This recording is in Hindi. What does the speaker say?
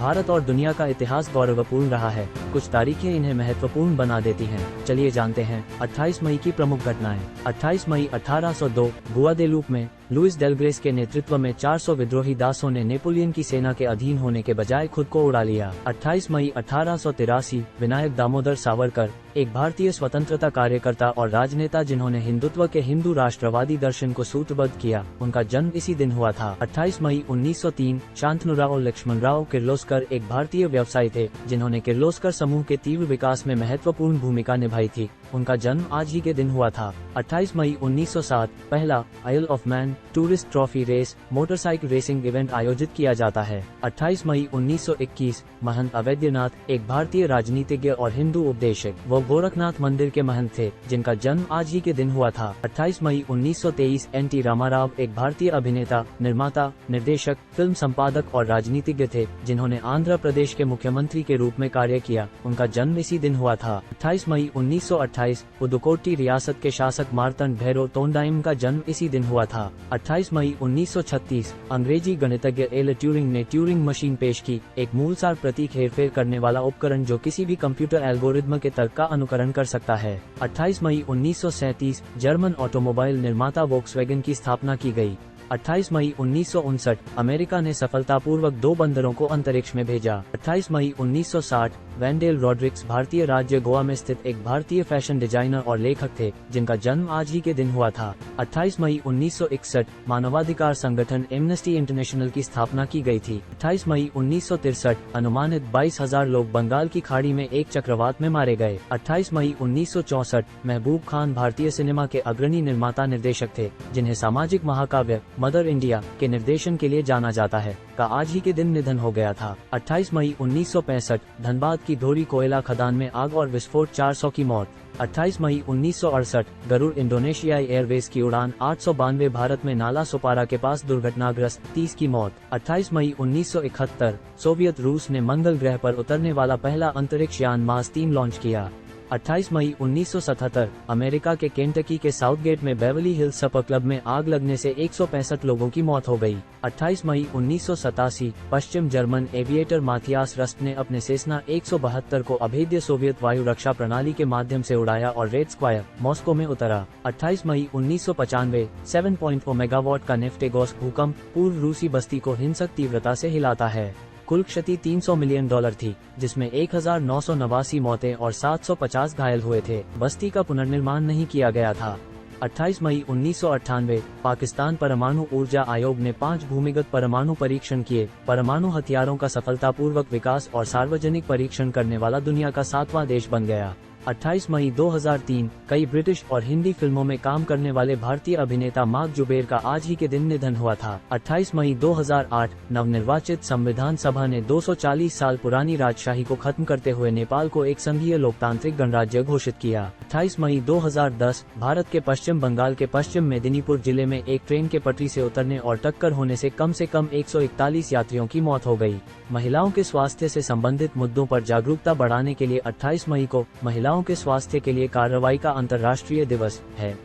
भारत और दुनिया का इतिहास गौरवपूर्ण रहा है। कुछ तारीखें इन्हें महत्वपूर्ण बना देती हैं। चलिए जानते हैं 28 मई की प्रमुख घटनाएं। 28 मई 1802 गुआदेलूप में लुइस डेलग्रेस के नेतृत्व में 400 विद्रोही दासों ने नेपोलियन की सेना के अधीन होने के बजाय खुद को उड़ा लिया। 28 मई 1883 विनायक दामोदर सावरकर, एक भारतीय स्वतंत्रता कार्यकर्ता और राजनेता जिन्होंने हिंदुत्व के हिंदू राष्ट्रवादी दर्शन को सूत्रबद्ध किया, उनका जन्म इसी दिन हुआ था। 28 मई 1903 शांतनुराव लक्ष्मणराव किर्लोस्कर एक भारतीय व्यवसायी थे जिन्होंने किर्लोस्कर समूह के तीव्र विकास में महत्वपूर्ण भूमिका निभाई थी, उनका जन्म आज ही के दिन हुआ था। 28 मई 1907 पहला Isle of Man Tourist Trophy race motorcycle racing event आयोजित किया जाता है। 28 मई 1921 महंत अवैद्यनाथ, एक भारतीय राजनीतिज्ञ और हिंदू उपदेशक वो गोरखनाथ मंदिर के महंत थे, जिनका जन्म आज ही के दिन हुआ था। 28 मई 1923 एन.टी. रामाराव, एक भारतीय अभिनेता, निर्माता, निर्देशक, फिल्म संपादक और राजनीतिज्ञ थे जिन्होंने आंध्र प्रदेश के मुख्यमंत्री के रूप में कार्य किया, उनका जन्म इसी दिन हुआ था। 28 मई 1928 पुदुकोट्टी रियासत के शासक मार्तंड भैरव तोंडाइम का जन्म इसी दिन हुआ था। 28 मई 1936 अंग्रेजी गणितज्ञ एल ट्यूरिंग ने ट्यूरिंग मशीन पेश की, एक मूलसार प्रतीक हेरफेर करने वाला उपकरण जो किसी भी कंप्यूटर एल्गोरिथम के तर्क का अनुकरण कर सकता है। 28 मई 1937 जर्मन ऑटोमोबाइल निर्माता वोक्सवैगन की स्थापना की गई। 28 मई 1959 अमेरिका ने सफलतापूर्वक 2 बंदरों को अंतरिक्ष में भेजा। 28 मई 1960 वेंडेल रॉड्रिक्स भारतीय राज्य गोवा में स्थित एक भारतीय फैशन डिजाइनर और लेखक थे, जिनका जन्म आज ही के दिन हुआ था। 28 मई 1961 मानवाधिकार संगठन एमनेस्टी इंटरनेशनल की स्थापना की गई थी। 28 मई 1963 अनुमानित 22,000 लोग बंगाल की खाड़ी में एक चक्रवात में मारे गए। 28 मई 1964 महबूब खान भारतीय सिनेमा के अग्रणी निर्माता निर्देशक थे, जिन्हें सामाजिक महाकाव्य मदर इंडिया के निर्देशन के लिए जाना जाता है, का आज ही के दिन निधन हो गया था। 28 मई 1965 धनबाद की धोरी कोयला खदान में आग और विस्फोट, 400 की मौत। 28 मई 1968 गरुड़ इंडोनेशियाई एयरवेज की उड़ान 892 भारत में नाला सोपारा के पास दुर्घटनाग्रस्त, 30 की मौत। 28 मई 1971 सोवियत रूस ने मंगल ग्रह पर उतरने वाला पहला अंतरिक्ष यान मार्स 3 लॉन्च किया। 28 मई 1977 अमेरिका के केंटकी के साउथगेट में बेवली हिल्स सपर क्लब में आग लगने से 165 लोगों की मौत हो गई। 28 मई 1987 पश्चिम जर्मन एविएटर माथियास रस्ट ने अपने सेस्ना 172 को अभेद्य सोवियत वायु रक्षा प्रणाली के माध्यम से उड़ाया और रेड स्क्वायर मॉस्को में उतरा। 28 मई 1995 7.0 मेगावाट का नेफ्टेगोस्क भूकंप पूर्व रूसी बस्ती को हिंसक तीव्रता से हिलाता है। कुल क्षति $300 मिलियन थी, जिसमें 1989 मौतें और 750 घायल हुए थे। बस्ती का पुनर्निर्माण नहीं किया गया था। 28 मई 1998 पाकिस्तान परमाणु ऊर्जा आयोग ने 5 भूमिगत परमाणु परीक्षण किए। परमाणु हथियारों का सफलतापूर्वक विकास और सार्वजनिक परीक्षण करने वाला दुनिया का 7वां देश बन गया। 28 मई 2003 कई ब्रिटिश और हिंदी फिल्मों में काम करने वाले भारतीय अभिनेता मार्क जुबेर का आज ही के दिन निधन हुआ था। 28 मई 2008 नवनिर्वाचित संविधान सभा ने 240 साल पुरानी राजशाही को खत्म करते हुए नेपाल को एक संघीय लोकतांत्रिक गणराज्य घोषित किया। 28 मई 2010 भारत के पश्चिम बंगाल के पश्चिम मेदिनीपुर जिले में एक ट्रेन के पटरी से उतरने और टक्कर होने से कम 141 यात्रियों की मौत हो गई। महिलाओं के स्वास्थ्य से संबंधित मुद्दों पर जागरूकता बढ़ाने के लिए 28 मई को महिलाओं के स्वास्थ्य के लिए कार्रवाई का अंतर्राष्ट्रीय दिवस है।